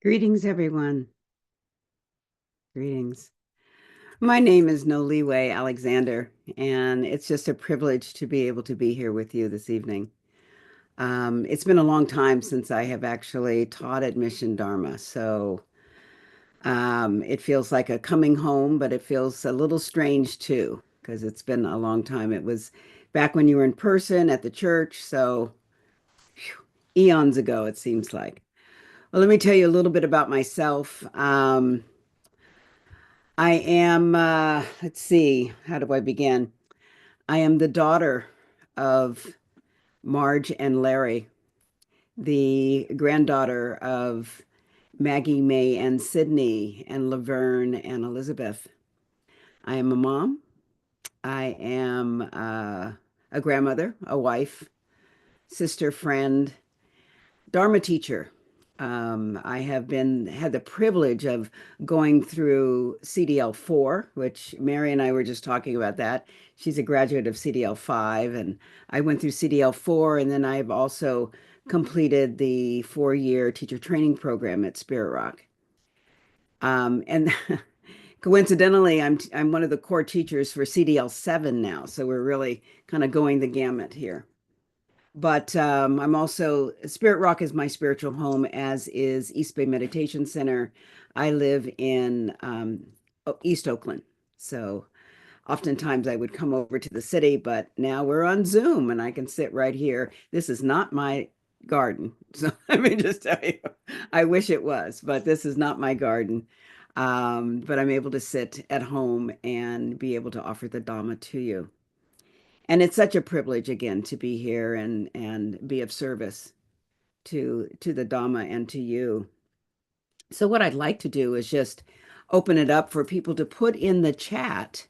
Greetings, everyone. Greetings. My name is Noliwe Alexander, and it's just a privilege to be able to be here with you this evening. It's been a long time since I have actually taught at Mission Dharma, so it feels like a coming home, but it feels a little strange too, because it's been a long time. It was back when you were in person at the church, so eons ago, it seems like. Well, let me tell you a little bit about myself. I am, let's see, how do I begin? I am the daughter of Marge and Larry, the granddaughter of Maggie, May, and Sydney, and Laverne and Elizabeth. I am a mom. I am a grandmother, a wife, sister, friend, Dharma teacher. I have had the privilege of going through CDL 4, which Mary and I were just talking about that. She's a graduate of CDL 5, and I went through CDL 4, and then I've also completed the 4-year teacher training program at Spirit Rock. And coincidentally, I'm one of the core teachers for CDL 7 now, so we're really kind of going the gamut here. But I'm also, Spirit Rock is my spiritual home, as is East Bay Meditation Center. I live in East Oakland. So oftentimes I would come over to the city, but now we're on Zoom and I can sit right here. This is not my garden. So let me just tell you, I wish it was, but this is not my garden. But I'm able to sit at home and be able to offer the Dhamma to you. And it's such a privilege again to be here and be of service to the Dhamma and to you. So what I'd like to do is just open it up for people to put in the chat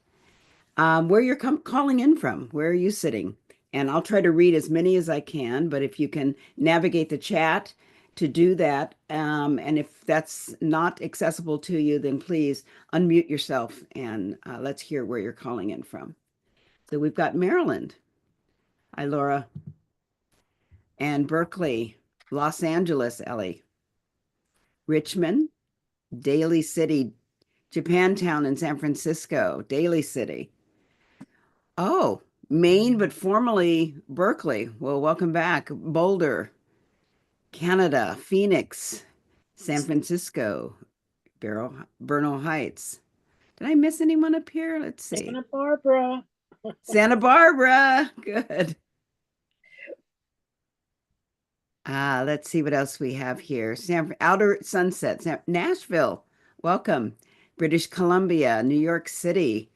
where you're calling in from. Where are you sitting? And I'll try to read as many as I can, but if you can navigate the chat to do that, and if that's not accessible to you, then please unmute yourself and let's hear where you're calling in from. So we've got Maryland. Hi, Laura. And Berkeley, Los Angeles, Ellie, Richmond, Daly City, Japantown, and San Francisco, Daly City. Oh, Maine, but formerly Berkeley. Well, welcome back. Boulder, Canada, Phoenix, San Francisco, Bernal Heights. Did I miss anyone up here? Let's see. Santa Barbara. Santa Barbara. Good. Let's see what else we have here. Outer Sunset, Nashville. Welcome. British Columbia, New York City,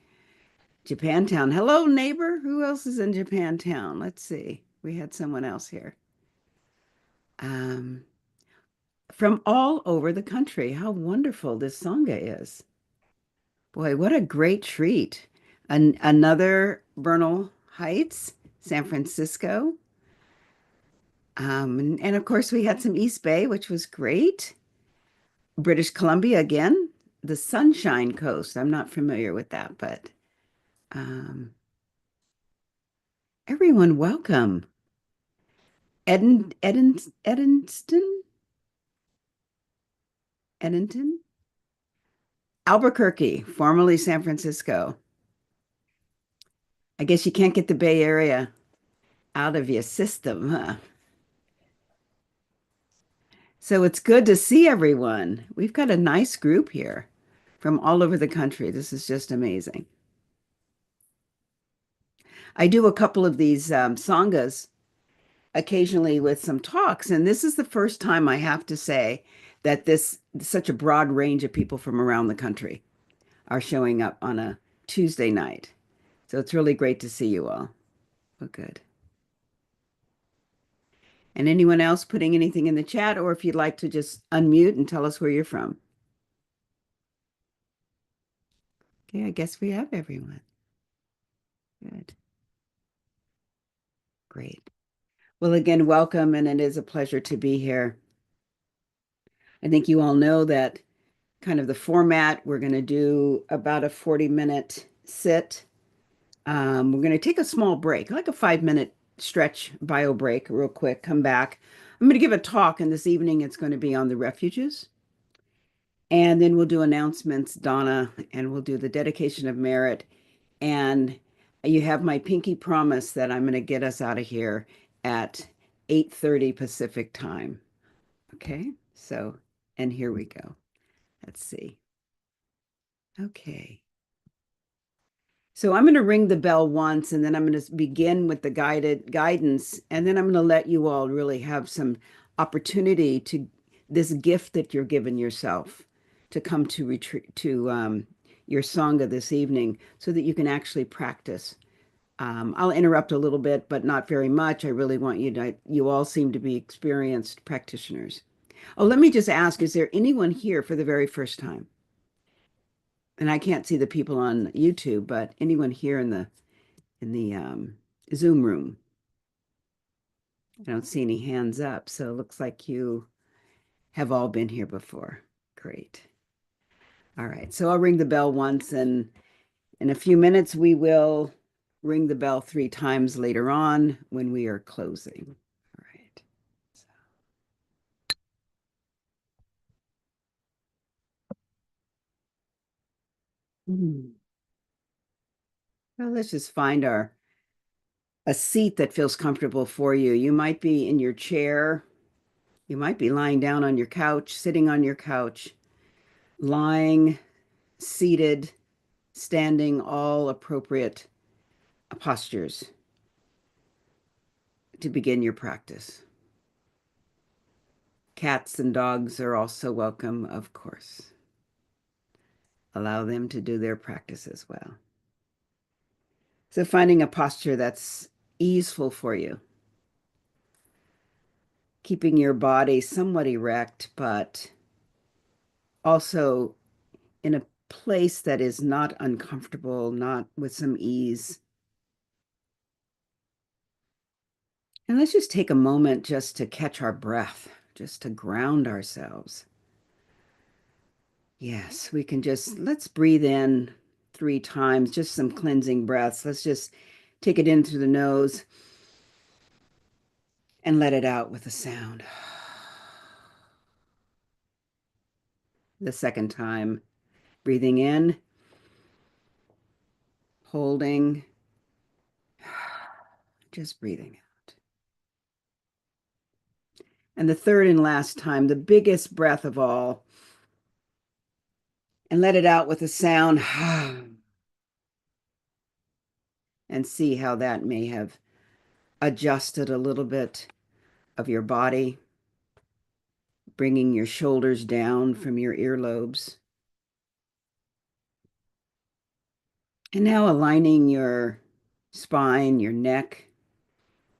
Japantown. Hello, neighbor. Who else is in Japantown? Let's see. We had someone else here. Um, from all over the country. How wonderful this Sangha is. Boy, what a great treat. Another Bernal Heights, San Francisco. And of course, we had some East Bay, which was great. British Columbia again, the Sunshine Coast. I'm not familiar with that, but um, everyone, welcome. Edenton, Edenton, Albuquerque, formerly San Francisco. I guess you can't get the Bay Area out of your system, huh? So it's good to see everyone. We've got a nice group here from all over the country. This is just amazing. I do a couple of these sanghas occasionally with some talks, and this is the first time I have to say that this such a broad range of people from around the country are showing up on a Tuesday night. So it's really great to see you all. Oh, good. And anyone else putting anything in the chat, or if you'd like to just unmute and tell us where you're from. Okay, I guess we have everyone. Good. Great. Well, again, welcome, and it is a pleasure to be here. I think you all know that kind of the format. We're going to do about a 40-minute sit. We're going to take a small break, like a 5-minute stretch bio break, real quick, come back. I'm going to give a talk, and this evening it's going to be on the refuges. And then we'll do announcements, Donna, and we'll do the dedication of merit. And you have my pinky promise that I'm going to get us out of here at 8:30 Pacific time. Okay. So, and here we go. Let's see. Okay. So I'm going to ring the bell once and then I'm going to begin with the guided guidance and then I'm going to let you all really have some opportunity to this gift that you're giving yourself to come to retreat to your sangha this evening so that you can actually practice. I'll interrupt a little bit, but not very much. I really want you all seem to be experienced practitioners. Oh, let me just ask, is there anyone here for the very first time? And I can't see the people on YouTube, but anyone here in the Zoom room? I don't see any hands up, so it looks like you have all been here before. Great. All right, so I'll ring the bell once, and in a few minutes, we will ring the bell 3 times later on when we are closing. All right. Well, let's just find our a seat that feels comfortable for you. You might be in your chair. You might be lying down on your couch, sitting on your couch, lying, seated, standing, all appropriate postures to begin your practice. Cats and dogs are also welcome, of course. Allow them to do their practice as well. So finding a posture that's easeful for you, keeping your body somewhat erect, but also in a place that is not uncomfortable, not with some ease. And let's just take a moment just to catch our breath, just to ground ourselves. Yes, we can just, let's breathe in 3 times, just some cleansing breaths. Let's just take it in through the nose and let it out with a sound. The second time, breathing in, holding, just breathing out. And the third and last time, the biggest breath of all, and let it out with a sound. And see how that may have adjusted a little bit of your body, bringing your shoulders down from your earlobes. And now aligning your spine, your neck.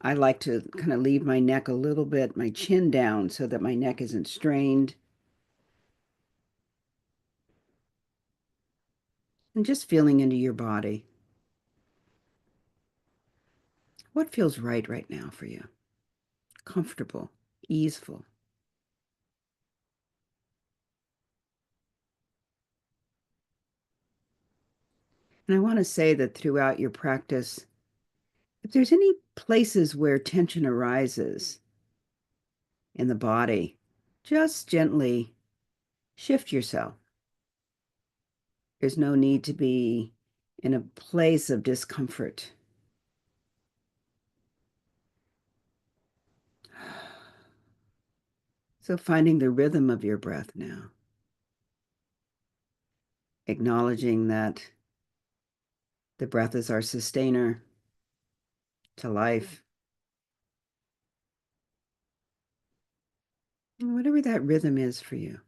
I like to kind of leave my neck a little bit, my chin down so that my neck isn't strained. And just feeling into your body. What feels right now for you? Comfortable, easeful. And I want to say that throughout your practice, if there's any places where tension arises in the body, just gently shift yourself. There's no need to be in a place of discomfort. So finding the rhythm of your breath now, acknowledging that the breath is our sustainer to life. And whatever that rhythm is for you.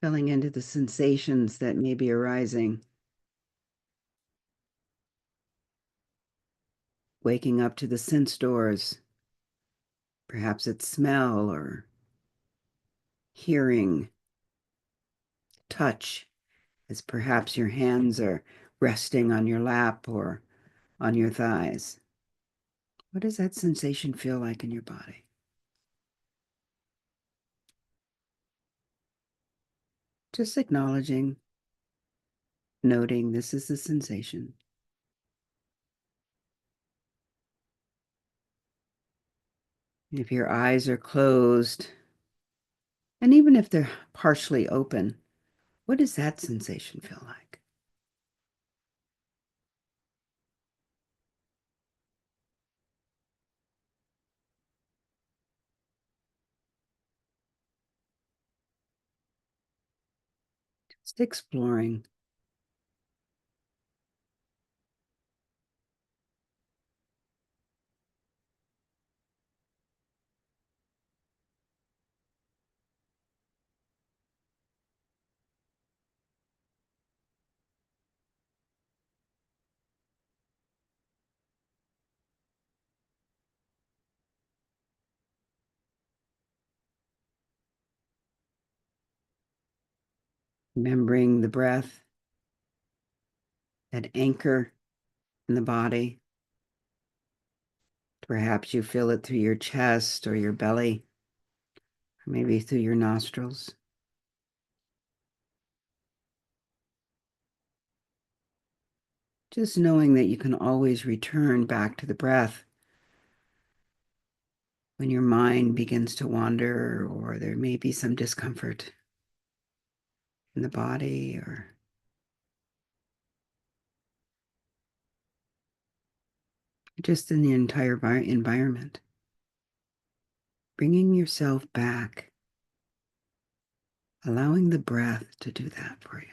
Filling into the sensations that may be arising. Waking up to the sense doors. Perhaps it's smell or hearing, touch, as perhaps your hands are resting on your lap or on your thighs. What does that sensation feel like in your body? Just acknowledging, noting this is the sensation. If your eyes are closed, and even if they're partially open, what does that sensation feel like? Just exploring. Remembering the breath, that anchor in the body. Perhaps you feel it through your chest or your belly, or maybe through your nostrils. Just knowing that you can always return back to the breath when your mind begins to wander or there may be some discomfort in the body or just in the entire environment. Bringing yourself back, allowing the breath to do that for you.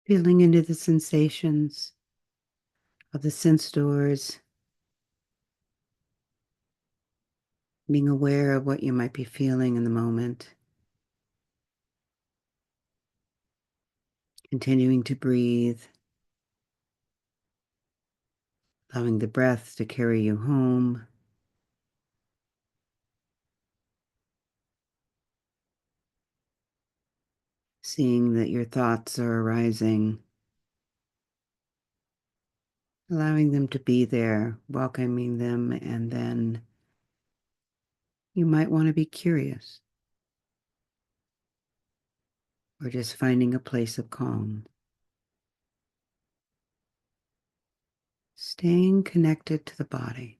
Feeling into the sensations of the sense doors, being aware of what you might be feeling in the moment, continuing to breathe, allowing the breath to carry you home, seeing that your thoughts are arising, allowing them to be there, welcoming them, and then you might want to be curious or just finding a place of calm. Staying connected to the body.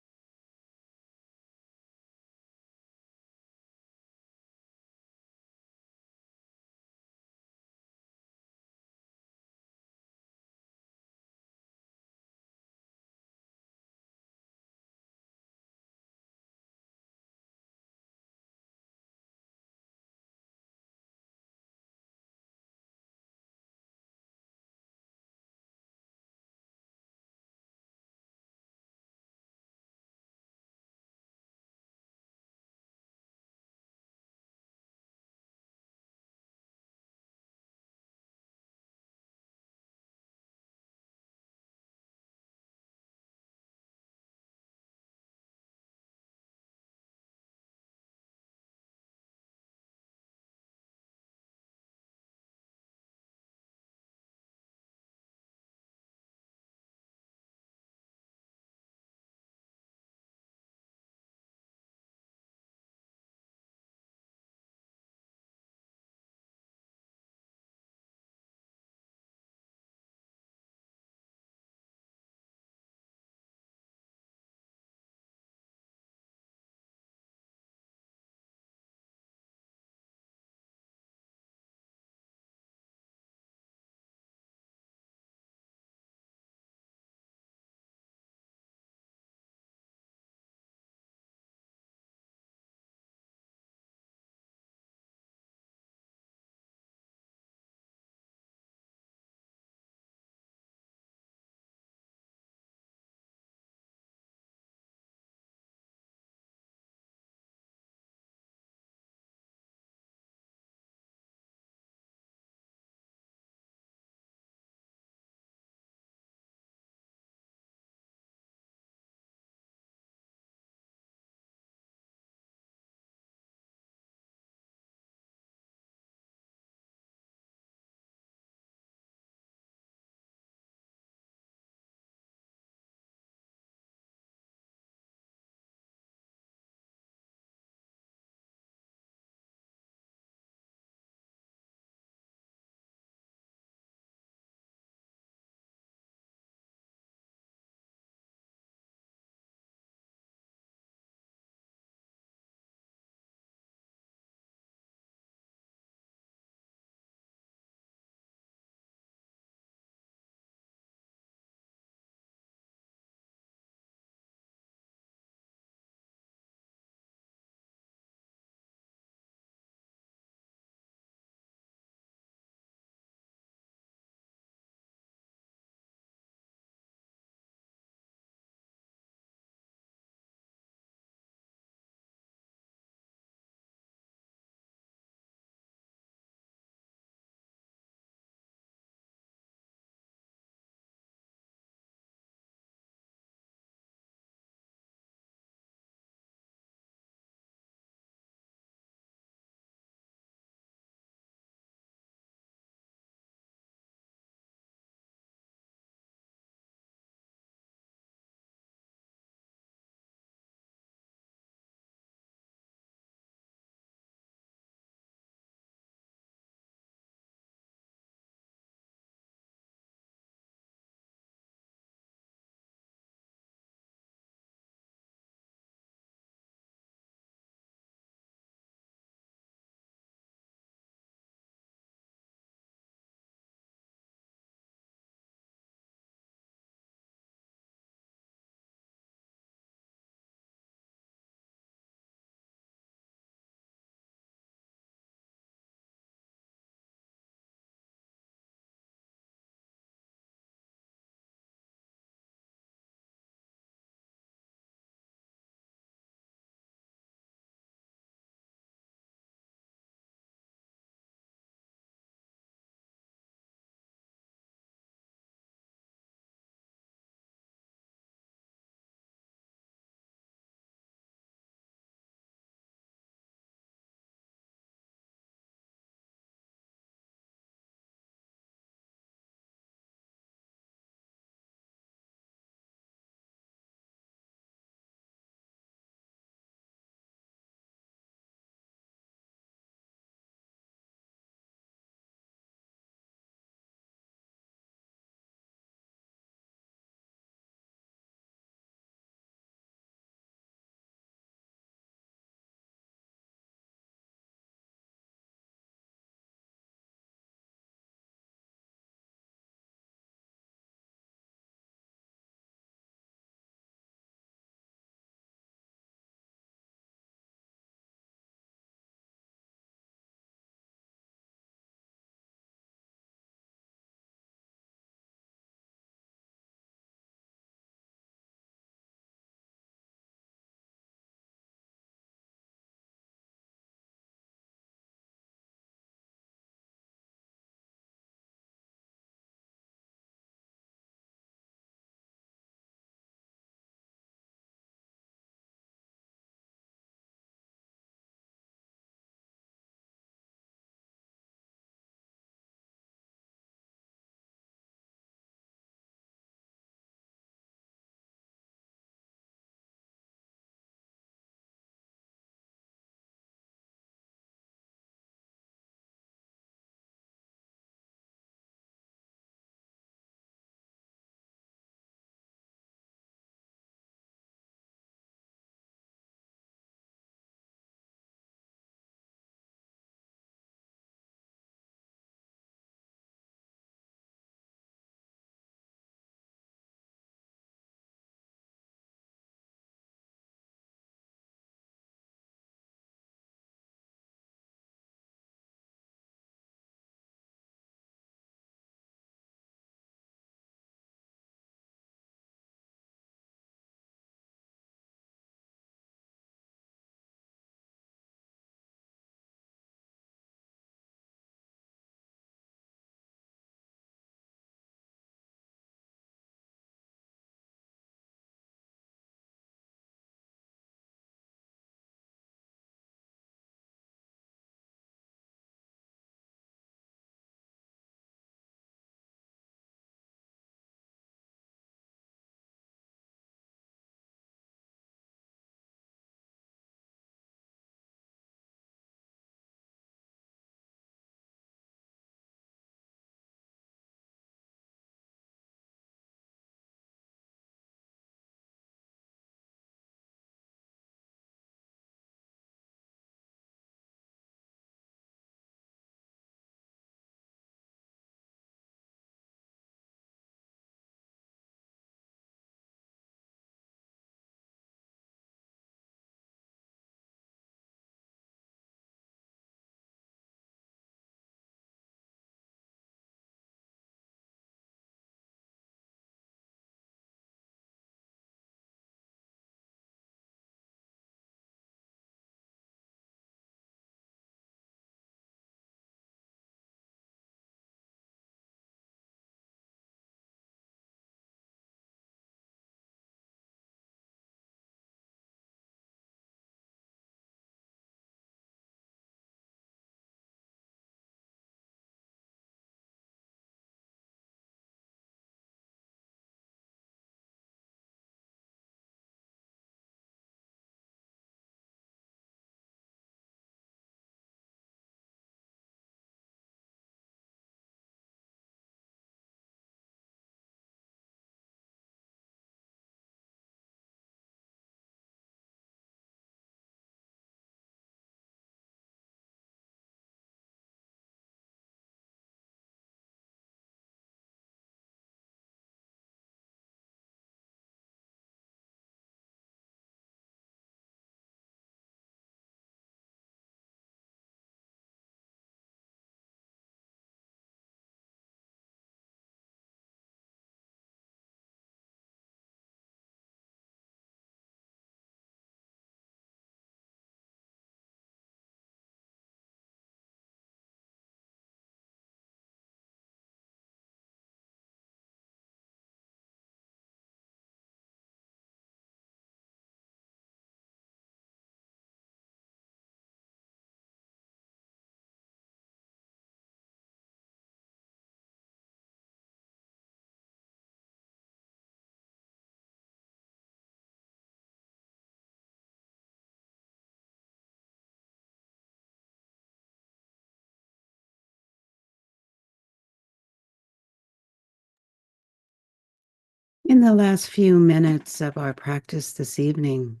In the last few minutes of our practice this evening,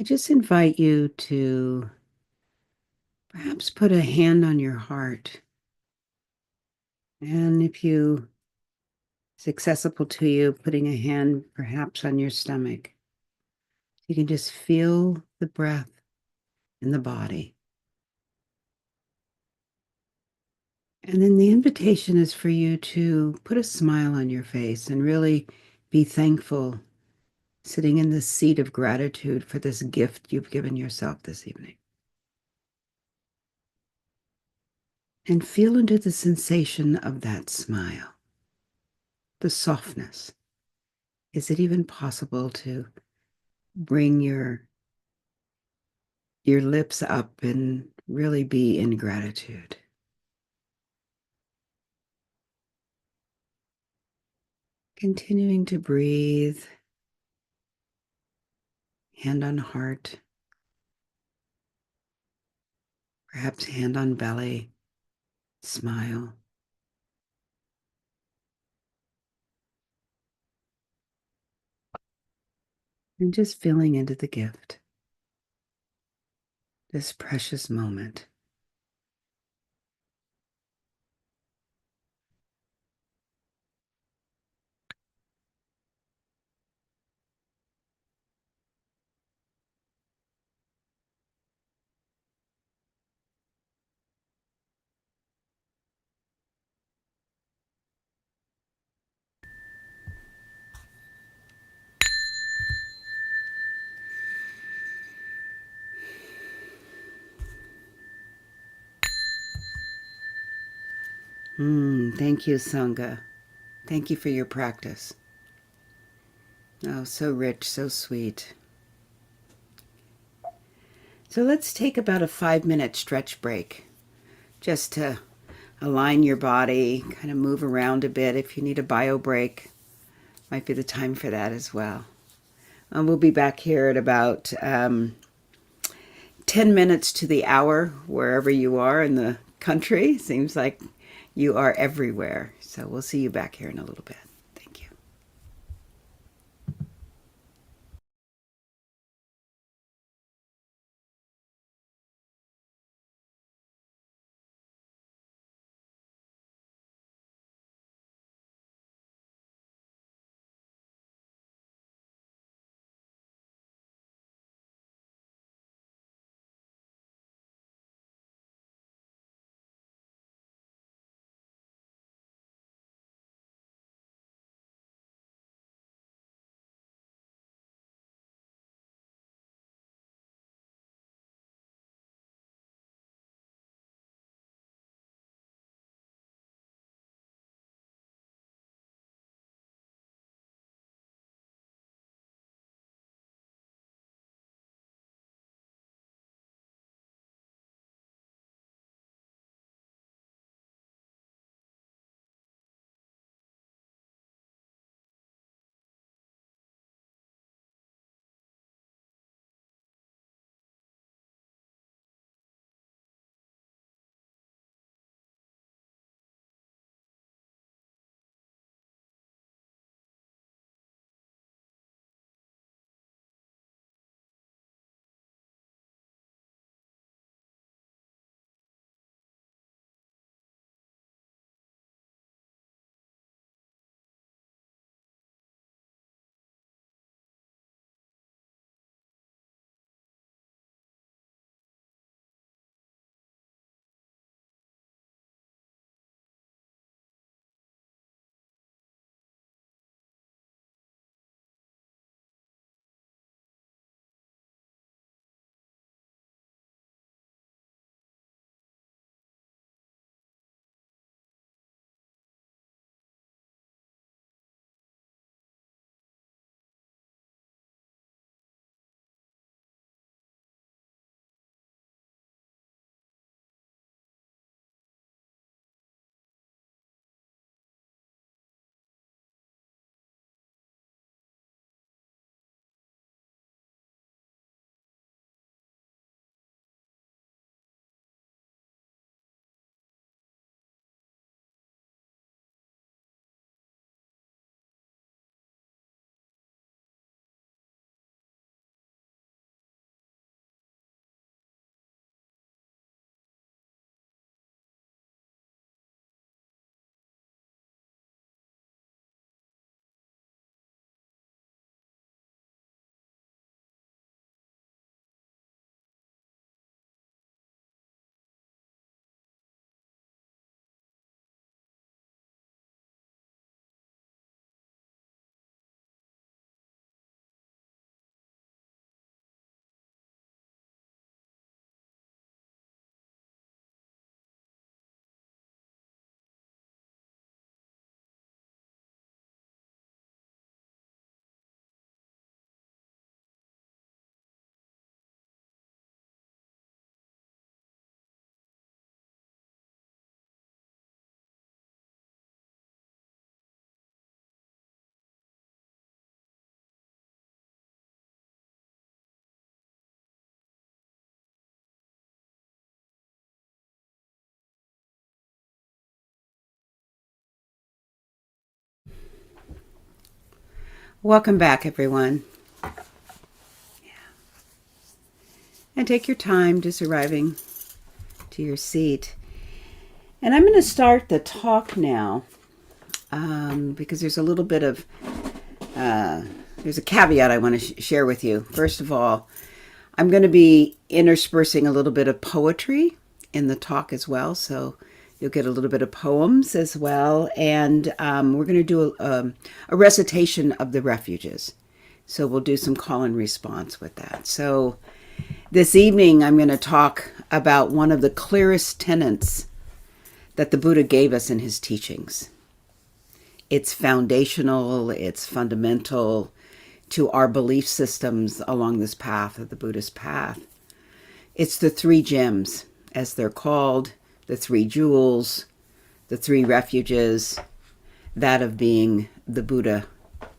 I just invite you to perhaps put a hand on your heart. And if it's accessible to you, putting a hand perhaps on your stomach, you can just feel the breath in the body. And then the invitation is for you to put a smile on your face and really be thankful, sitting in this seat of gratitude for this gift you've given yourself this evening. And feel into the sensation of that smile, the softness. Is it even possible to bring your lips up and really be in gratitude? Continuing to breathe, hand on heart, perhaps hand on belly, smile. And just feeling into the gift, this precious moment. Thank you, Sangha. Thank you for your practice. Oh, so rich, so sweet. So let's take about a 5-minute stretch break just to align your body, kind of move around a bit. If you need a bio break, might be the time for that as well. And we'll be back here at about 10 minutes to the hour, wherever you are in the country. Seems like you are everywhere. So we'll see you back here in a little bit. Thank you. Welcome back, everyone. And take your time just arriving to your seat. And I'm going to start the talk now because there's a little bit of, there's a caveat I want to share with you. First of all, I'm going to be interspersing a little bit of poetry in the talk as well. So you'll get a little bit of poems as well. And we're going to do a recitation of the refuges. So we'll do some call and response with that. So this evening, I'm going to talk about one of the clearest tenets that the Buddha gave us in his teachings. It's foundational, it's fundamental to our belief systems along this path of the Buddhist path. It's the three gems, as they're called, the three jewels, the three refuges, that of being the Buddha,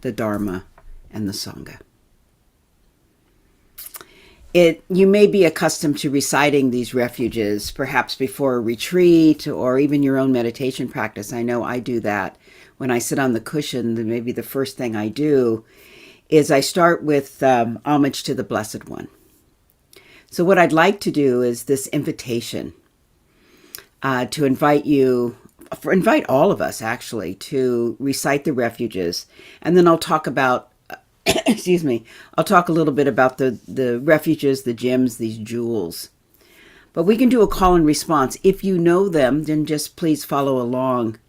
the Dharma, and the Sangha. You may be accustomed to reciting these refuges, perhaps before a retreat or even your own meditation practice. I know I do that. When I sit on the cushion, maybe the first thing I do is I start with homage to the Blessed One. So what I'd like to do is this invitation to invite all of us actually to recite the refuges. And then I'll talk about excuse me, I'll talk a little bit about the refuges, the gems, these jewels. But we can do a call and response. If you know them, then just please follow along.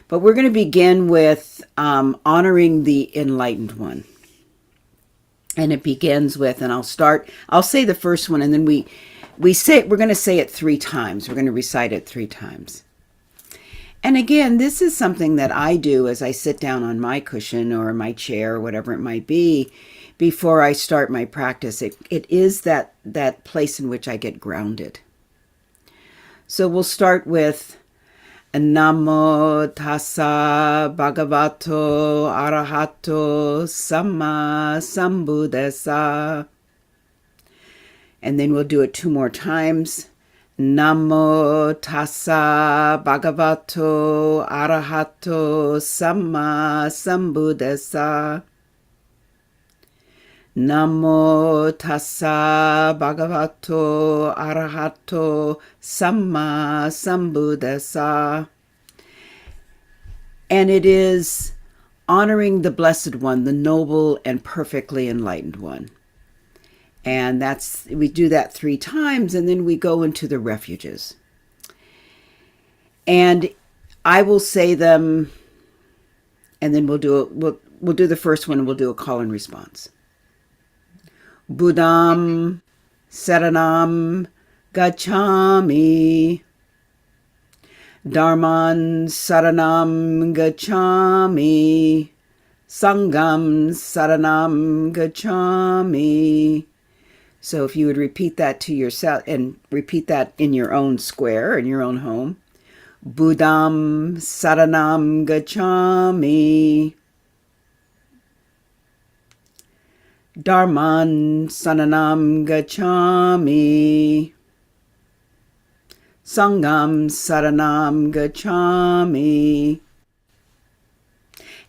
But we're going to begin with honoring the Enlightened One. And it begins with, and I'll say the first one, and then we're going to say it 3 times. We're going to recite it 3 times. And again, this is something that I do as I sit down on my cushion or my chair or whatever it might be before I start my practice. It is that place in which I get grounded. So we'll start with Namo Tassa Bhagavato Arahato Samma Sambuddhassa. And then we'll do it 2 more times. Namo Tassa Bhagavato Arahato Samma Sambuddhassa. Namo Tassa Bhagavato Arahato Samma Sambuddhassa. And it is honoring the Blessed One, the noble and perfectly enlightened one. And we do that 3 times, and then we go into the refuges. And I will say them, and then we'll do the first one, and we'll do a call and response. Buddham Saranam Gacchami. Dharman Saranam Gacchami. Sangham Saranam Gacchami. So if you would repeat that to yourself and repeat that in your own square, in your own home. Buddham Saranam Gacchami. Dharman Saranam Gacchami. Sangham Saranam Gacchami.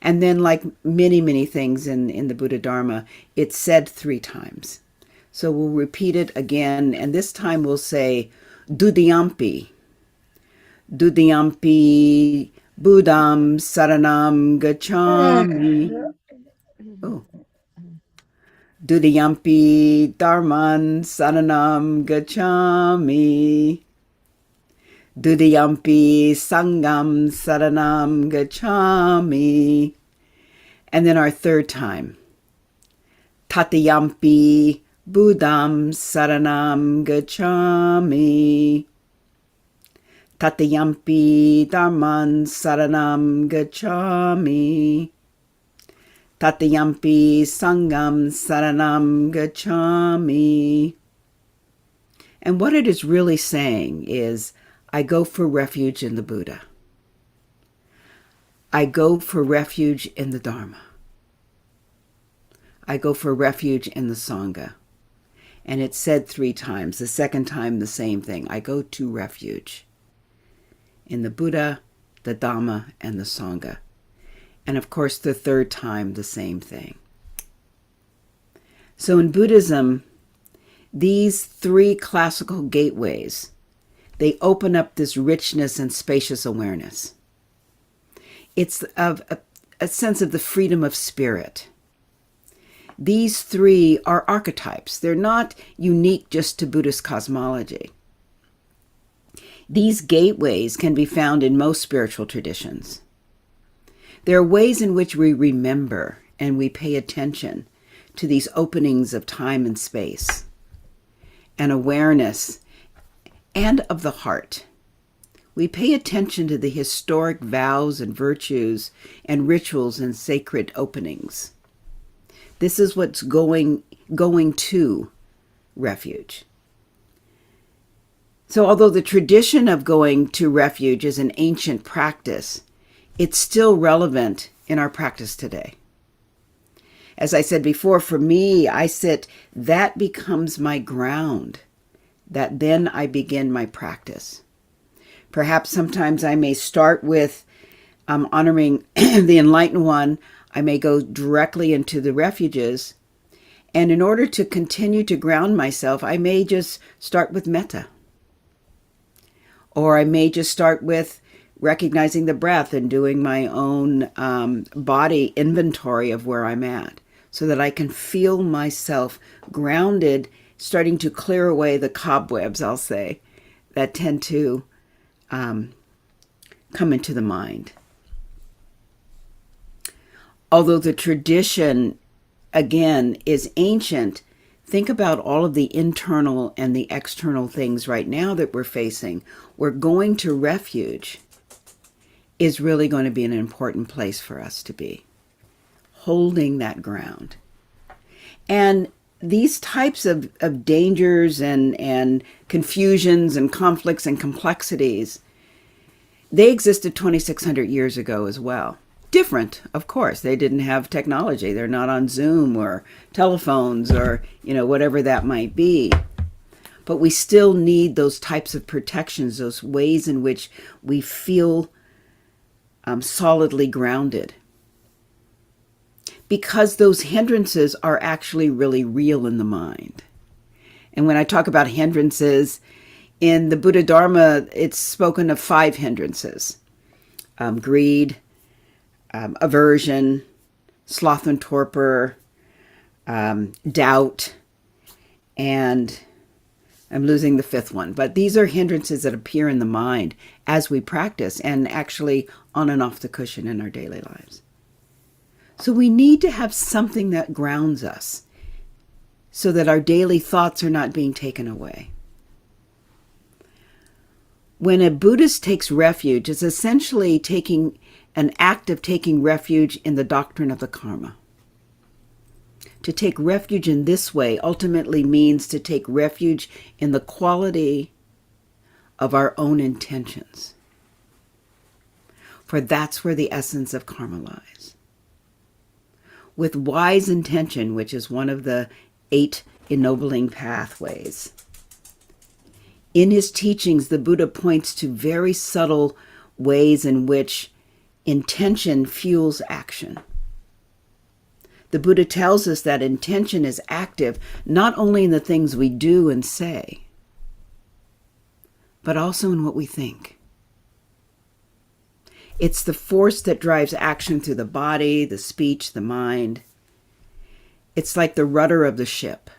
And then, like many, many things in the Buddha Dharma, it's said 3 times. So we'll repeat it again, and this time we'll say Dudiyampi. Dudiyampi Buddham Saranam Gacchami. Oh. Dudiyampi Dharman Saranam Gacchami. Dudiyampi Sangham Saranam Gacchami. And then our 3rd time. Tatiyampi Buddham Saranam Gacchami. Tatiyampi Dharman Saranam Gacchami. Tatiyampi Sangham Saranam Gacchami. And what it is really saying is, I go for refuge in the Buddha. I go for refuge in the Dharma. I go for refuge in the Sangha. And it's said 3 times. The 2nd time, the same thing. I go to refuge in the Buddha, the Dhamma, and the Sangha. And of course, the third time, the same thing. So in Buddhism, these three classical gateways, they open up this richness and spacious awareness. It's of a sense of the freedom of spirit. These three are archetypes. They're not unique just to Buddhist cosmology. These gateways can be found in most spiritual traditions. There are ways in which we remember and we pay attention to these openings of time and space and awareness and of the heart. We pay attention to the historic vows and virtues and rituals and sacred openings. This is what's going to refuge. So although the tradition of going to refuge is an ancient practice, it's still relevant in our practice today. As I said before, for me, that becomes my ground, that then I begin my practice. Perhaps sometimes I may start with honoring the Enlightened One. I may go directly into the refuges. And in order to continue to ground myself, I may just start with metta. Or I may just start with recognizing the breath and doing my own body inventory of where I'm at, so that I can feel myself grounded, starting to clear away the cobwebs, I'll say, that tend to come into the mind. Although the tradition, again, is ancient, think about all of the internal and the external things right now that we're facing. We're going to refuge is really going to be an important place for us to be, holding that ground. And these types of dangers and confusions and conflicts and complexities, they existed 2,600 years ago as well. Different, of course. They didn't have technology. They're not on Zoom or telephones or, whatever that might be. But we still need those types of protections, those ways in which we feel solidly grounded. Because those hindrances are actually really real in the mind. And when I talk about hindrances, in the Buddha Dharma, it's spoken of 5 hindrances. Greed, aversion, sloth and torpor, doubt, and I'm losing the 5th one. But these are hindrances that appear in the mind as we practice and actually on and off the cushion in our daily lives. So we need to have something that grounds us so that our daily thoughts are not being taken away. When a Buddhist takes refuge, it's essentially taking an act of taking refuge in the doctrine of the karma. To take refuge in this way ultimately means to take refuge in the quality of our own intentions. For that's where the essence of karma lies. With wise intention, which is one of the 8 ennobling pathways. In his teachings, the Buddha points to very subtle ways in which intention fuels action. The Buddha tells us that intention is active not only in the things we do and say, but also in what we think. It's the force that drives action through the body, the speech, the mind. It's like the rudder of the ship.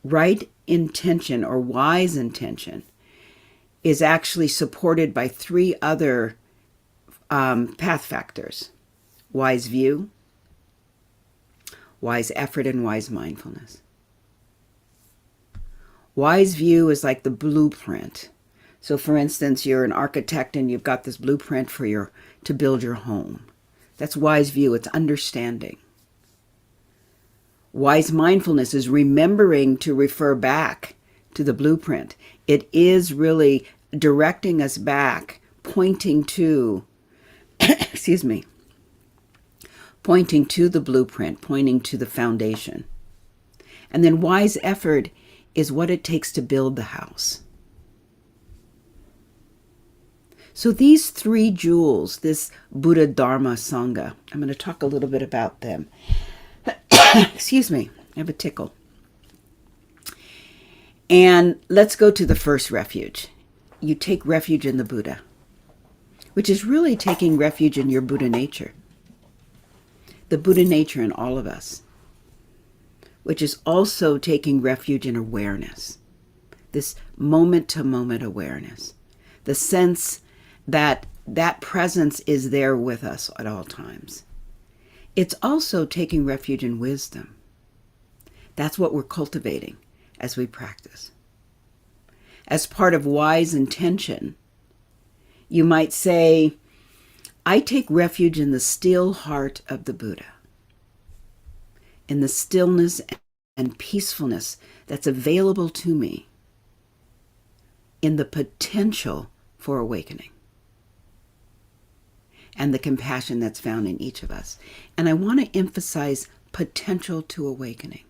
Right intention or wise intention is actually supported by 3 other path factors: wise view, wise effort, and wise mindfulness. Wise view is like the blueprint. So for instance, you're an architect and you've got this blueprint to build your home. That's wise view, it's understanding. Wise mindfulness is remembering to refer back to the blueprint. It is really directing us back, pointing to, pointing to the blueprint, pointing to the foundation. And then wise effort is what it takes to build the house. So these three jewels, this Buddha, Dharma, Sangha, I'm going to talk a little bit about them. Excuse me, I have a tickle. And let's go to the first refuge. You take refuge in the Buddha, which is really taking refuge in your Buddha nature. The Buddha nature in all of us, which is also taking refuge in awareness, this moment-to-moment awareness, the sense that that presence is there with us at all times. It's also taking refuge in wisdom. That's what we're cultivating as we practice. As part of wise intention, you might say, I take refuge in the still heart of the Buddha, in the stillness and peacefulness that's available to me, in the potential for awakening, and the compassion that's found in each of us. And I want to emphasize potential to awakening.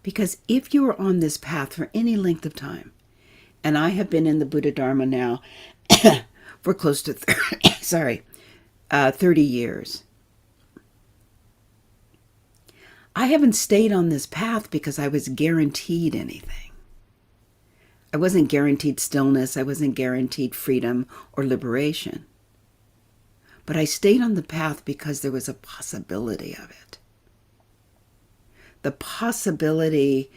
Because if you are on this path for any length of time, and I have been in the Buddha Dharma now for close to 30 years, I haven't stayed on this path because I was guaranteed anything. I wasn't guaranteed stillness. I wasn't guaranteed freedom or liberation. But I stayed on the path because there was a possibility of it. The possibility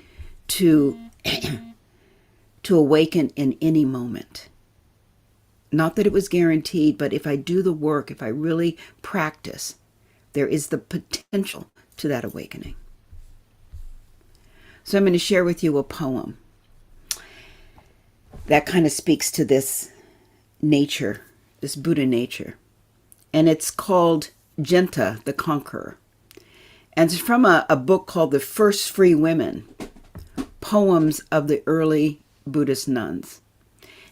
to awaken in any moment. Not that it was guaranteed, but if I do the work, if I really practice, there is the potential to that awakening. So I'm going to share with you a poem that kind of speaks to this nature, this Buddha nature. And it's called Jenta the Conqueror. And it's from a book called The First Free Women, Poems of the Early Buddhist Nuns.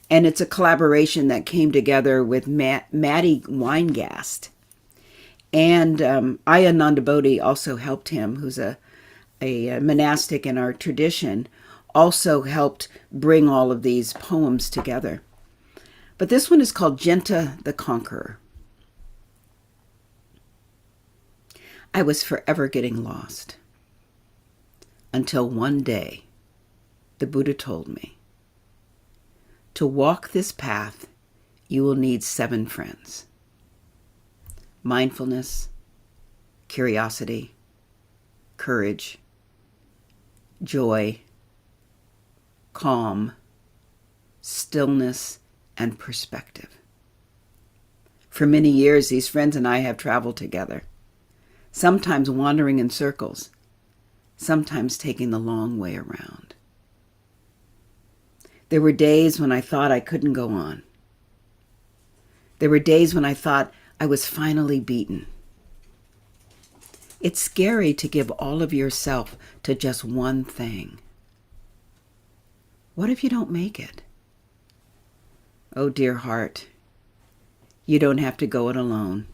And it's a collaboration that came together with Maddie Weingast. And Ayananda Bodhi also helped him, who's a monastic in our tradition, also helped bring all of these poems together. But this one is called Jenta the Conqueror. I was forever getting lost until one day the Buddha told me, to walk this path, you will need 7 friends. Mindfulness, curiosity, courage, joy, calm, stillness, and perspective. For many years, these friends and I have traveled together, sometimes wandering in circles, sometimes taking the long way around. There were days when I thought I couldn't go on. There were days when I thought I was finally beaten. It's scary to give all of yourself to just one thing. What if you don't make it? Oh, dear heart, you don't have to go it alone.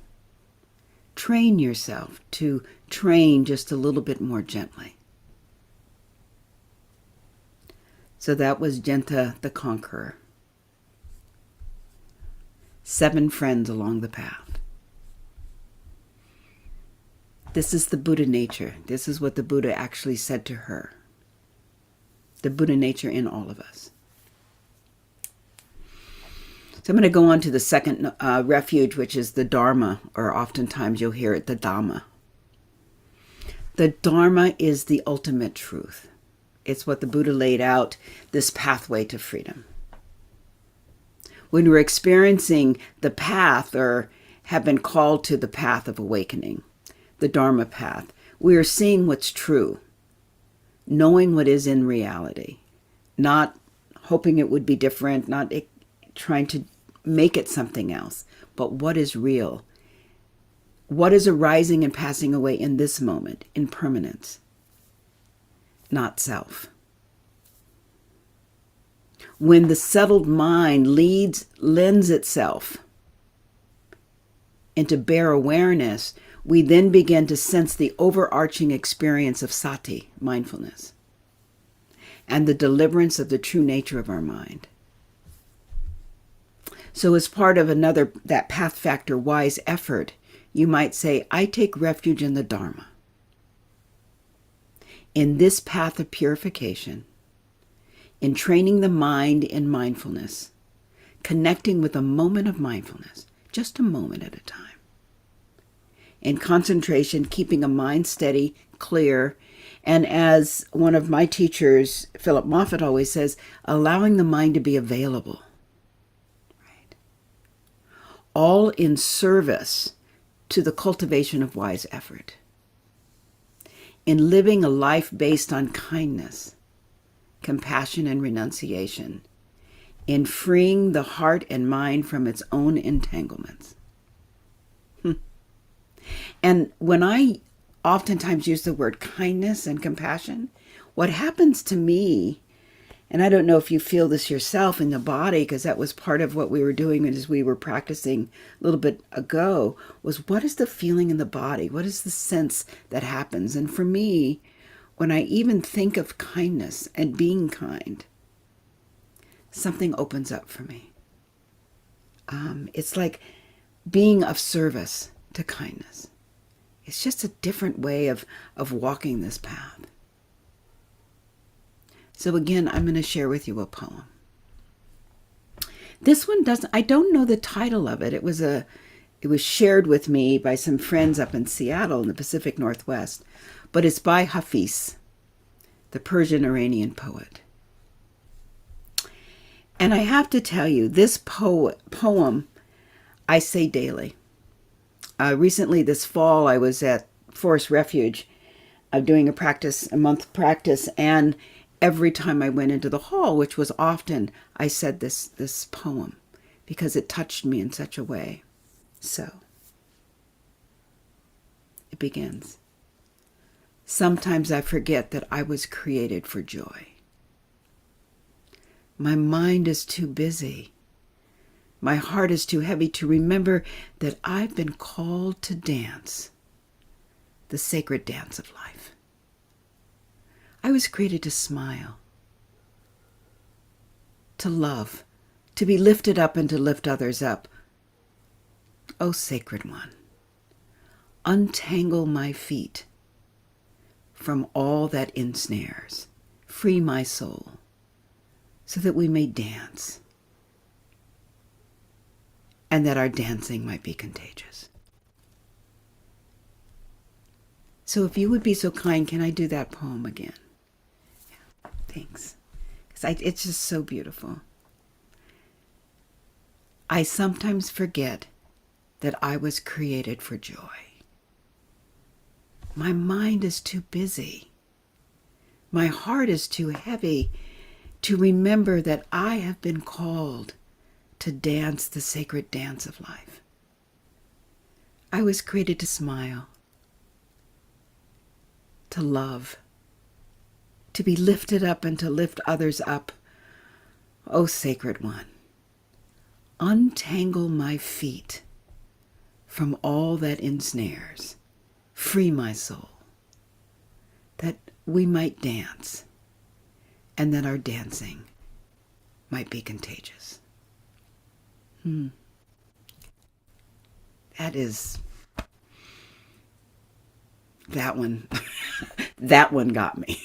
Train yourself to train just a little bit more gently. So that was Jenta the Conqueror. 7 friends along the path. This is the Buddha nature. This is what the Buddha actually said to her. The Buddha nature in all of us. So I'm going to go on to the second refuge, which is the Dharma, or oftentimes you'll hear it, the Dhamma. The Dharma is the ultimate truth. It's what the Buddha laid out, this pathway to freedom. When we're experiencing the path, or have been called to the path of awakening, the Dharma path, we are seeing what's true, knowing what is in reality, not hoping it would be different, not trying to make it something else, but what is real, what is arising and passing away in this moment, in permanence, not self. When the settled mind lends itself into bare awareness, we then begin to sense the overarching experience of sati, mindfulness, and the deliverance of the true nature of our mind. So as part of that path factor wise effort, you might say, I take refuge in the Dharma. In this path of purification, in training the mind in mindfulness, connecting with a moment of mindfulness, just a moment at a time. In concentration, keeping a mind steady, clear, and as one of my teachers, Philip Moffitt, always says, allowing the mind to be available. Right? All in service to the cultivation of wise effort. In living a life based on kindness, compassion, and renunciation. In freeing the heart and mind from its own entanglements. And when I oftentimes use the word kindness and compassion, what happens to me, and I don't know if you feel this yourself in the body, because that was part of what we were doing as we were practicing a little bit ago, was what is the feeling in the body? What is the sense that happens? And for me, when I even think of kindness and being kind, something opens up for me. It's like being of service to kindness. It's just a different way of walking this path. So again, I'm going to share with you a poem. This one I don't know the title of it. It was shared with me by some friends up in Seattle in the Pacific Northwest, but it's by Hafiz, the Persian-Iranian poet. And I have to tell you, this poem I say daily. Recently, this fall, I was at Forest Refuge doing a month practice, and every time I went into the hall, which was often, I said this poem because it touched me in such a way. So, it begins. Sometimes I forget that I was created for joy. My mind is too busy. My heart is too heavy to remember that I've been called to dance, the sacred dance of life. I was created to smile, to love, to be lifted up and to lift others up. O sacred one, untangle my feet from all that ensnares, free my soul, so that we may dance, and that our dancing might be contagious. So if you would be so kind, can I do that poem again? Yeah, thanks. Because it's just so beautiful. I sometimes forget that I was created for joy. My mind is too busy. My heart is too heavy to remember that I have been called to dance the sacred dance of life. I was created to smile, to love, to be lifted up and to lift others up. O sacred one, untangle my feet from all that ensnares, free my soul, that we might dance, and that our dancing might be contagious. That is, that one, that one got me.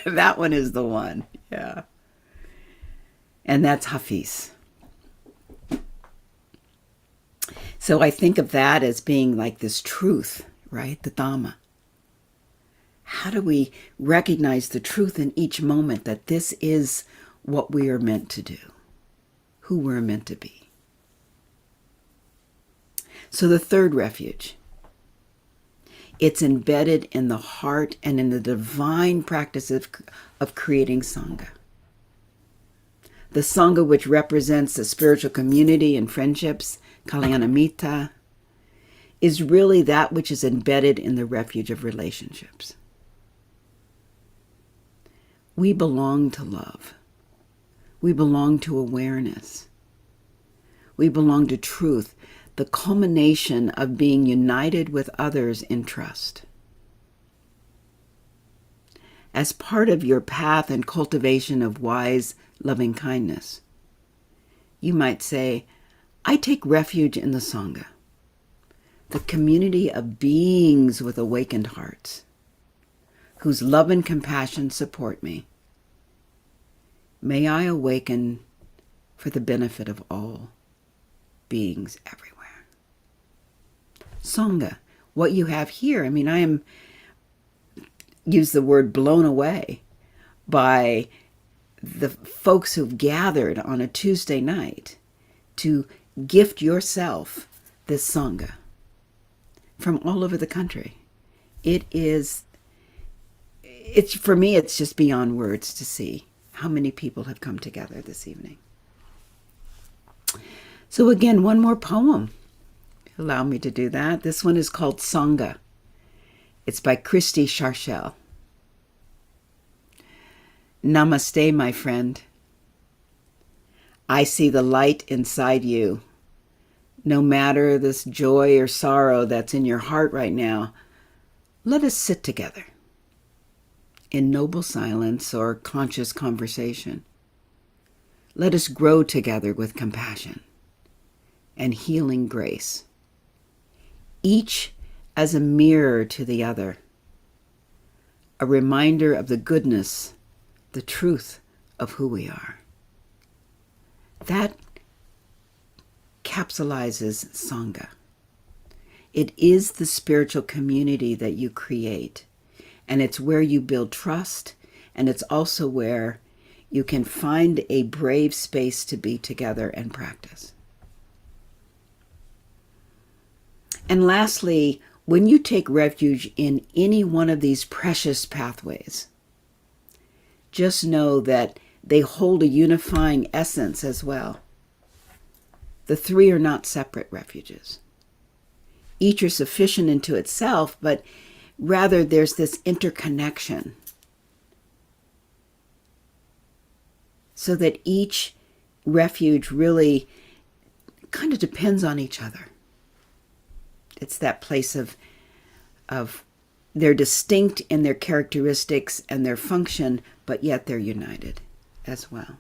That one is the one, yeah. And that's Hafiz. So I think of that as being like this truth, right? The Dharma. How do we recognize the truth in each moment that this is what we are meant to do, who we're meant to be? So the third refuge, it's embedded in the heart and in the divine practice of creating Sangha. The Sangha, which represents the spiritual community and friendships, Kalyanamitta, is really that which is embedded in the refuge of relationships. We belong to love. We belong to awareness. We belong to truth, the culmination of being united with others in trust. As part of your path and cultivation of wise, loving kindness, you might say, I take refuge in the Sangha, the community of beings with awakened hearts, whose love and compassion support me. May I awaken for the benefit of all beings everywhere. Sangha, what you have here, I am, use the word blown away by the folks who've gathered on a Tuesday night to gift yourself this Sangha from all over the country. It's for me, it's just beyond words to see how many people have come together this evening. So again, one more poem. Allow me to do that. This one is called Sangha. It's by Christy Charchel. Namaste, my friend. I see the light inside you. No matter this joy or sorrow that's in your heart right now, let us sit together in noble silence or conscious conversation. Let us grow together with compassion and healing grace, each as a mirror to the other, a reminder of the goodness, the truth of who we are. That capsulizes Sangha. It is the spiritual community that you create, and it's where you build trust, and it's also where you can find a brave space to be together and practice. And lastly, when you take refuge in any one of these precious pathways, just know that they hold a unifying essence as well. The three are not separate refuges. Each are sufficient into itself, but rather there's this interconnection, so that each refuge really kind of depends on each other. It's that place of they're distinct in their characteristics and their function, but yet they're united as well.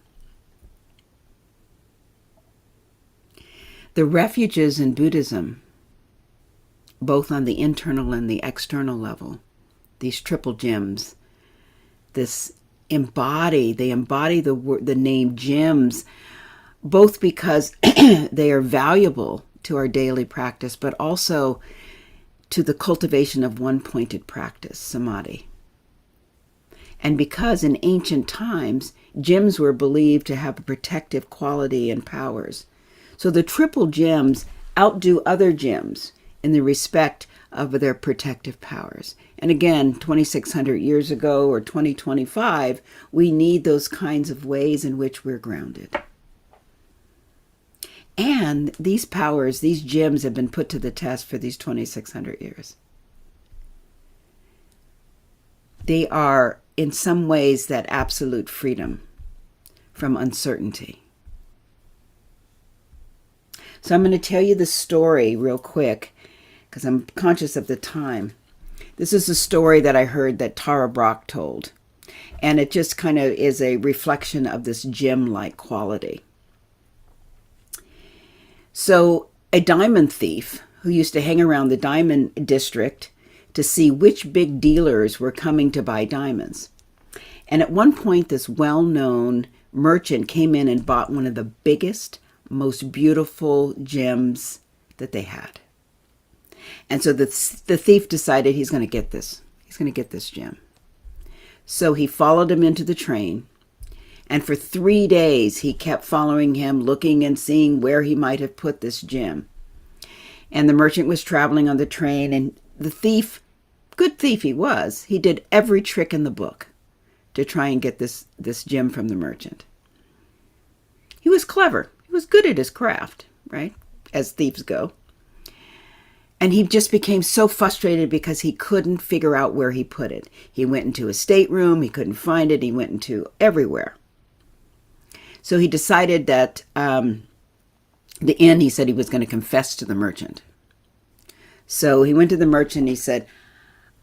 The refuges in Buddhism, both on the internal and the external level, these triple gems, they embody the name gems, both because they are valuable to our daily practice, but also to the cultivation of one-pointed practice, samadhi. And because in ancient times, gems were believed to have a protective quality and powers. So the triple gems outdo other gems in the respect of their protective powers. And again, 2,600 years ago or 2025, we need those kinds of ways in which we're grounded. And these powers, these gems have been put to the test for these 2,600 years. They are, in some ways, that absolute freedom from uncertainty. So I'm going to tell you the story real quick, because I'm conscious of the time. This is a story that I heard that Tara Brach told. And it just kind of is a reflection of this gem-like quality. So a diamond thief who used to hang around the diamond district to see which big dealers were coming to buy diamonds. And at one point, this well-known merchant came in and bought one of the biggest, most beautiful gems that they had. And so the thief decided he's going to get this. He's going to get this gem. So he followed him into the train. And for 3 days, he kept following him, looking and seeing where he might have put this gem. And the merchant was traveling on the train, and the thief, good thief he was, he did every trick in the book to try and get this gem from the merchant. He was clever. He was good at his craft, right? As thieves go. And he just became so frustrated because he couldn't figure out where he put it. He went into his stateroom. He couldn't find it. He went into everywhere. So he decided that the end, he said he was going to confess to the merchant. So he went to the merchant and he said,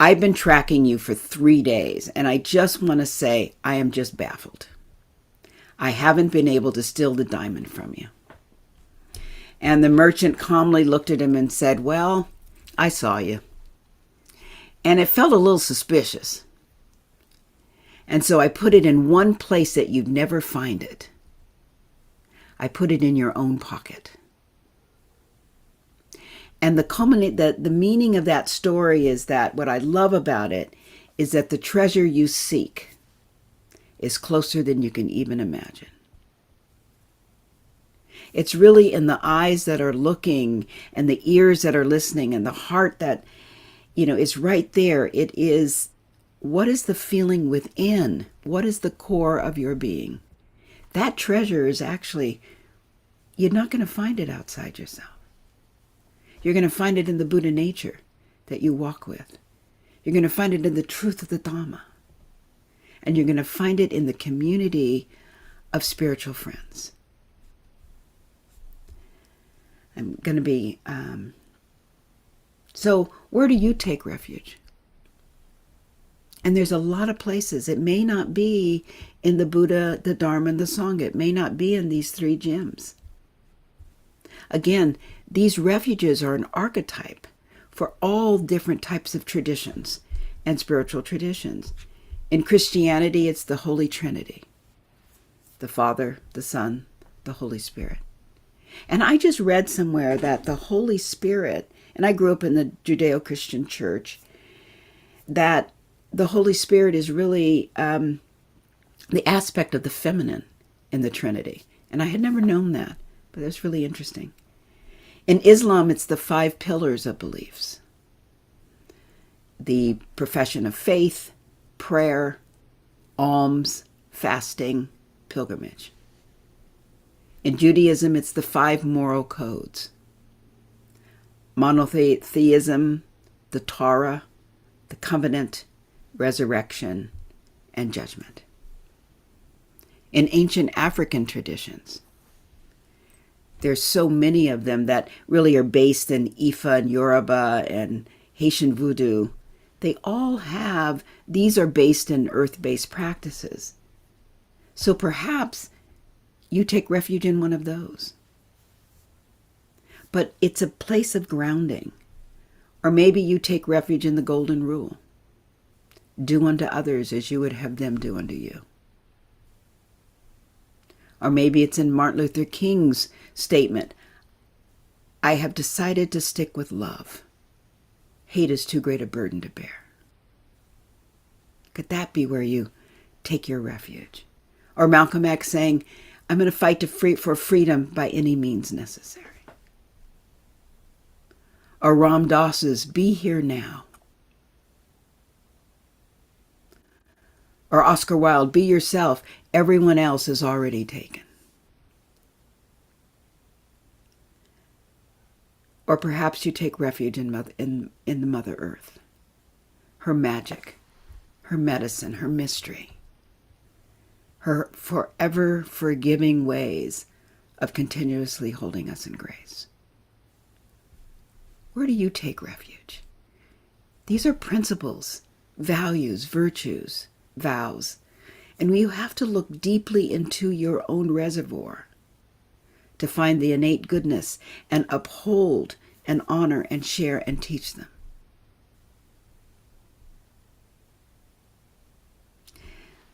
I've been tracking you for 3 days, and I just want to say I am just baffled. I haven't been able to steal the diamond from you. And the merchant calmly looked at him and said, "Well, I saw you. And it felt a little suspicious. And so I put it in one place that you'd never find it. I put it in your own pocket." And the meaning of that story is that what I love about it is that the treasure you seek is closer than you can even imagine. It's really in the eyes that are looking and the ears that are listening and the heart that, is right there. It is, what is the feeling within? What is the core of your being? That treasure is actually, you're not going to find it outside yourself. You're going to find it in the Buddha nature that you walk with. You're going to find it in the truth of the Dharma. And you're going to find it in the community of spiritual friends. I'm going to be... So where do you take refuge? And there's a lot of places. It may not be in the Buddha, the Dharma, and the Sangha. It may not be in these three gyms. Again, these refuges are an archetype for all different types of traditions and spiritual traditions. In Christianity, it's the Holy Trinity, the Father, the Son, the Holy Spirit. And I just read somewhere that the Holy Spirit, and I grew up in the Judeo-Christian church, that the Holy Spirit is really the aspect of the feminine in the Trinity. And I had never known that, but that's really interesting. In Islam, it's the 5 pillars of beliefs: the profession of faith, prayer, alms, fasting, pilgrimage. In Judaism, it's the 5 moral codes: monotheism, the Torah, the covenant, resurrection, and judgment. In ancient African traditions, there's so many of them that really are based in Ifa and Yoruba and Haitian voodoo. They all have, these are based in earth-based practices. So perhaps you take refuge in one of those. But it's a place of grounding. Or maybe you take refuge in the golden rule. Do unto others as you would have them do unto you. Or maybe it's in Martin Luther King's statement, "I have decided to stick with love. Hate is too great a burden to bear." Could that be where you take your refuge? Or Malcolm X saying, "I'm going to fight for freedom by any means necessary." Or Ram Dass's, "Be here now." Or Oscar Wilde, "Be yourself. Everyone else is already taken." Or perhaps you take refuge in the Mother Earth, her magic, her medicine, her mystery, her forever forgiving ways of continuously holding us in grace. Where do you take refuge? These are principles, values, virtues, vows, and you have to look deeply into your own reservoir to find the innate goodness and uphold and honor and share and teach them.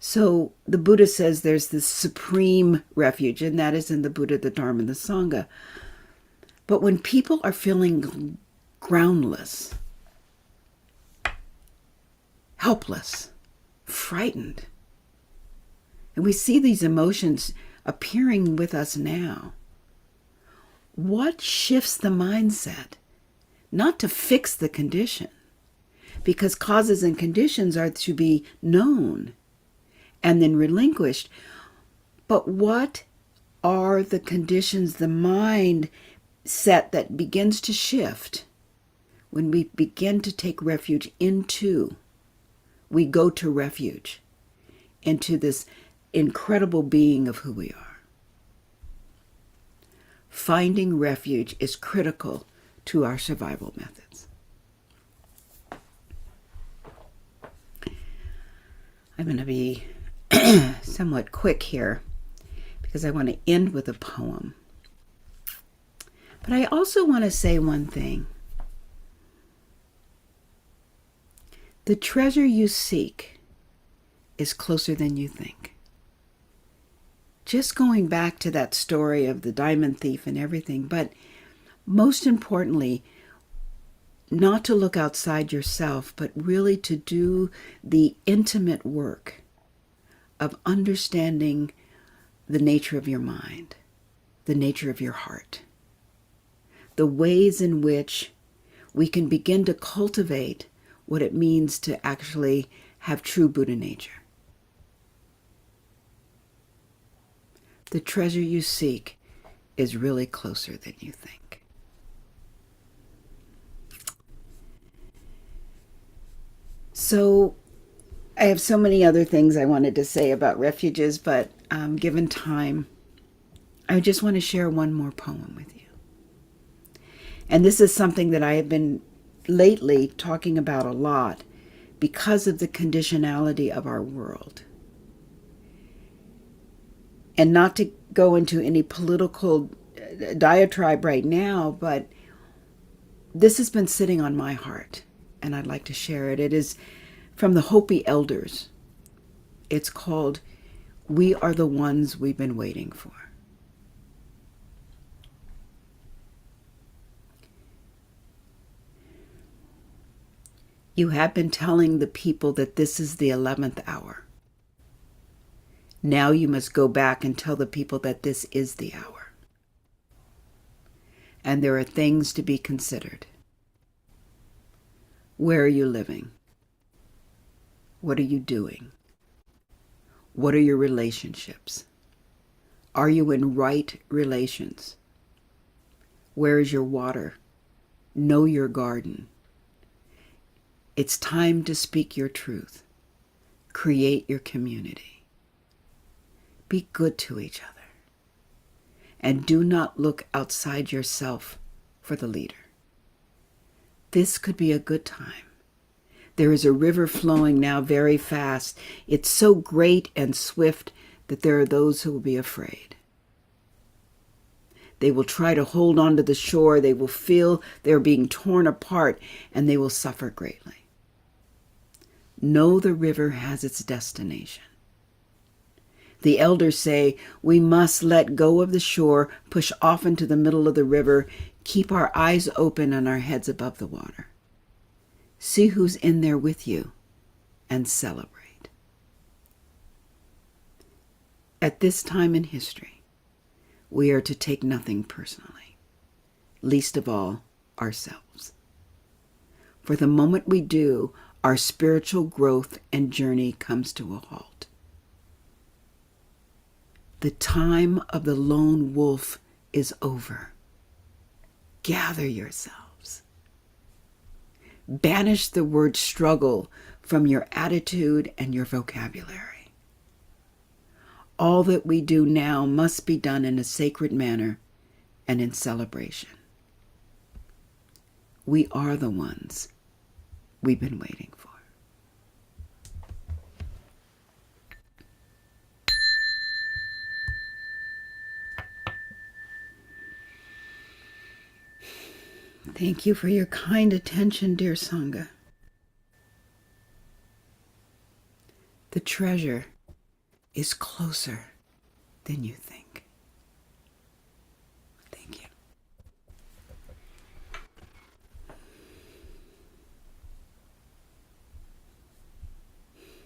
So the Buddha says there's this supreme refuge, and that is in the Buddha, the Dharma, and the Sangha. But when people are feeling groundless, helpless, frightened, and we see these emotions appearing with us now, what shifts the mindset? Not to fix the condition, because causes and conditions are to be known and then relinquished. But what are the conditions, the mind set that begins to shift when we begin to take refuge into, we go to refuge into this incredible being of who we are. Finding refuge is critical to our survival methods. I'm going to be somewhat quick here because I want to end with a poem. But I also want to say one thing. The treasure you seek is closer than you think. Just going back to that story of the diamond thief and everything, but most importantly, not to look outside yourself, but really to do the intimate work of understanding the nature of your mind, the nature of your heart, the ways in which we can begin to cultivate what it means to actually have true Buddha nature. The treasure you seek is really closer than you think. So I have so many other things I wanted to say about refuges, but given time, I just want to share one more poem with you. And this is something that I have been lately talking about a lot because of the conditionality of our world. And not to go into any political diatribe right now, but this has been sitting on my heart, and I'd like to share it. It is from the Hopi elders. It's called, "We Are the Ones We've Been Waiting For." You have been telling the people that this is the 11th hour. Now you must go back and tell the people that this is the hour. And there are things to be considered. Where are you living? What are you doing? What are your relationships? Are you in right relations? Where is your water? Know your garden. It's time to speak your truth. Create your community. Be good to each other. And do not look outside yourself for the leader. This could be a good time. There is a river flowing now very fast. It's so great and swift that there are those who will be afraid. They will try to hold on to the shore. They will feel they're being torn apart, and they will suffer greatly. Know the river has its destination. The elders say we must let go of the shore, push off into the middle of the river, keep our eyes open and our heads above the water. See who's in there with you and celebrate. At this time in history, we are to take nothing personally, least of all ourselves. For the moment we do, our spiritual growth and journey comes to a halt. The time of the lone wolf is over. Gather yourselves. Banish the word struggle from your attitude and your vocabulary. All that we do now must be done in a sacred manner and in celebration. We are the ones we've been waiting for. Thank you for your kind attention, dear Sangha. The treasure is closer than you think. Thank you.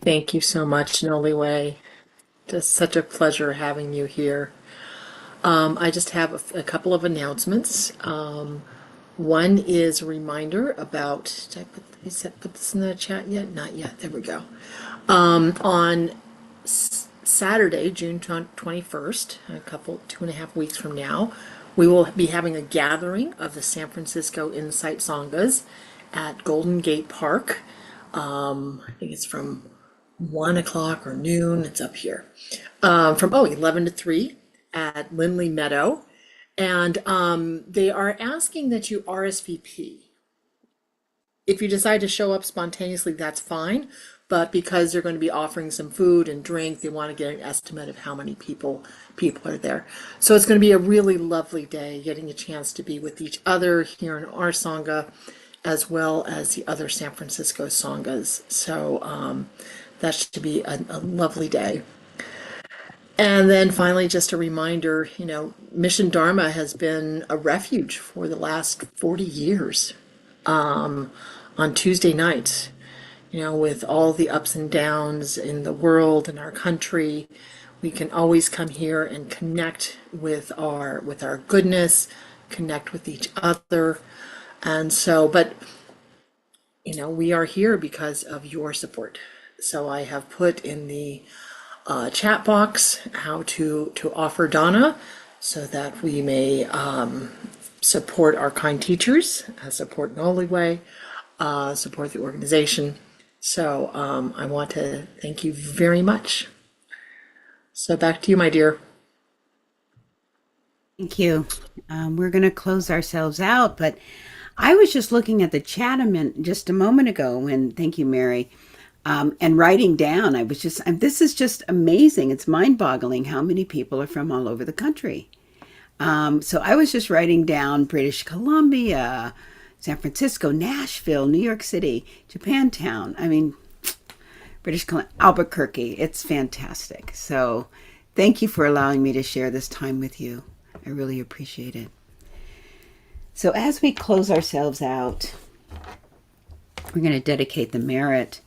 Thank you so much, Noliwe. Just such a pleasure having you here. I just have a couple of announcements. One is a reminder about, did I put this in the chat yet? Not yet. There we go. On Saturday, June 21st, 2.5 weeks from now, we will be having a gathering of the San Francisco Insight Sanghas at Golden Gate Park. I think it's from 1 o'clock or noon. It's up here. From 11 to 3 at Lindley Meadow. And they are asking that you RSVP. If you decide to show up spontaneously, that's fine. but because they're going to be offering some food and drink, they want to get an estimate of how many people are there. So it's going to be a really lovely day, getting a chance to be with each other here in our Sangha, as well as the other San Francisco Sanghas. So that should be a lovely day. And then finally, just a reminder, Mission Dharma has been a refuge for the last 40 years on Tuesday nights. With all the ups and downs in the world and our country, we can always come here and connect with our goodness, connect with each other. And so, but we are here because of your support. So I have put in the chat box how to offer Dana so that we may support our kind teachers, support Noliwe, support the organization. So I want to thank you very much. So back to you, my dear. Thank you. We're going to close ourselves out, but I was just looking at the chat just a moment ago when, thank you, Mary, and writing down. This is just amazing. It's mind-boggling how many people are from all over the country. So I was just writing down British Columbia, San Francisco, Nashville, New York City, Japantown. I mean, British Columbia, Albuquerque. It's fantastic. So thank you for allowing me to share this time with you. I really appreciate it. So as we close ourselves out, we're going to dedicate the merit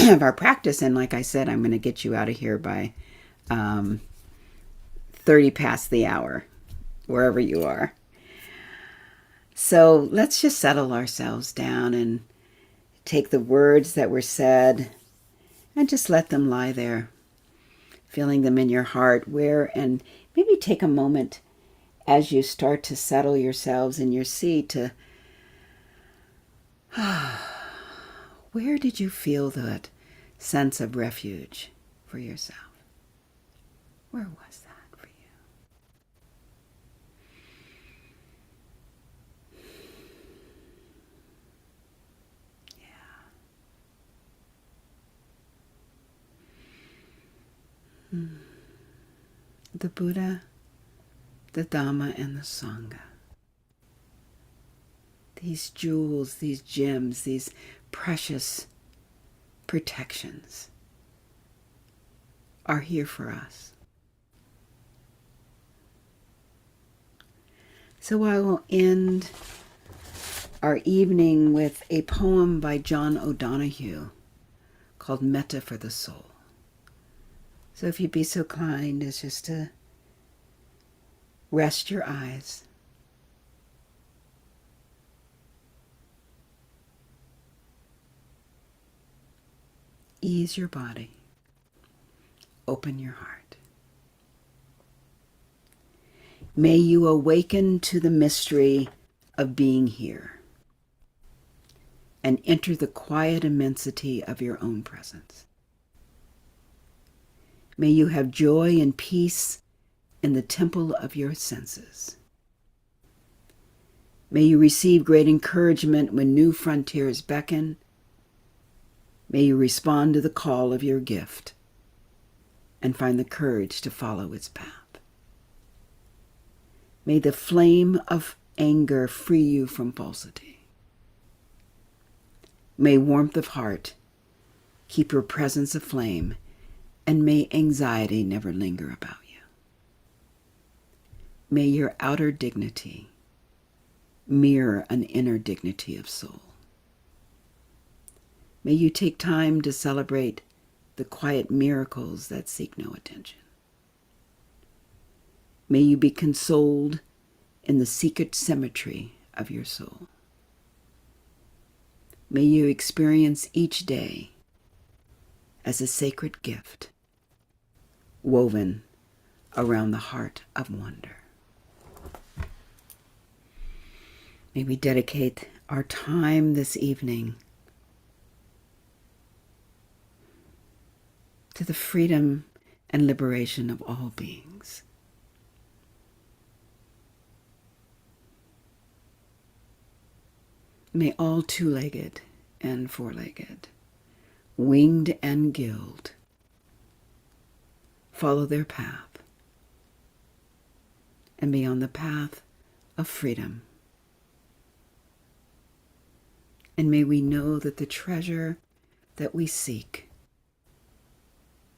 of our practice. And like I said, I'm going to get you out of here by 30 past the hour, wherever you are. So let's just settle ourselves down and take the words that were said and just let them lie there, feeling them in your heart, and maybe take a moment as you start to settle yourselves in your seat to, where did you feel that sense of refuge for yourself? Where was that for you? Yeah. The Buddha, the Dharma, and the Sangha. These jewels, these gems, these precious protections are here for us. So I will end our evening with a poem by John O'Donohue called Metta for the Soul. So if you'd be so kind as just to rest your eyes. Ease your body. Open your heart. May you awaken to the mystery of being here and enter the quiet immensity of your own presence. May you have joy and peace in the temple of your senses. May you receive great encouragement when new frontiers beckon. May you respond to the call of your gift and find the courage to follow its path. May the flame of anger free you from falsity. May warmth of heart keep your presence aflame, and may anxiety never linger about you. May your outer dignity mirror an inner dignity of soul. May you take time to celebrate the quiet miracles that seek no attention. May you be consoled in the secret symmetry of your soul. May you experience each day as a sacred gift woven around the heart of wonder. May we dedicate our time this evening to the freedom and liberation of all beings. May all two-legged and four-legged winged and gilled, follow their path and be on the path of freedom. And may we know that the treasure that we seek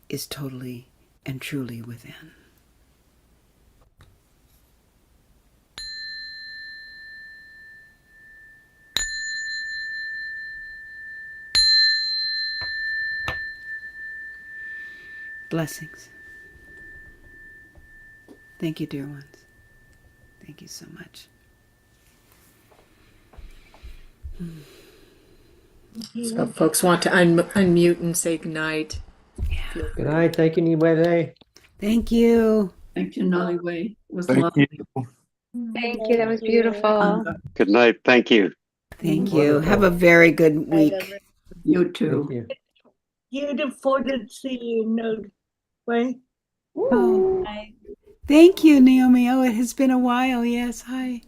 is totally and truly within. Blessings. Thank you, dear ones. Thank you so much. So folks want to unmute and say goodnight. Yeah. Good night. Thank you, Noliwe. Thank you. Thank you, Noliwe. It was Thank lovely. you. Thank you. That was beautiful. Good night. Thank you. Thank you. Wonderful. Have a very good week. You too. Thank you. Beautiful to see you, Noliwe. Oh, thank you, Naomi. Oh, it has been a while. Yes. Hi.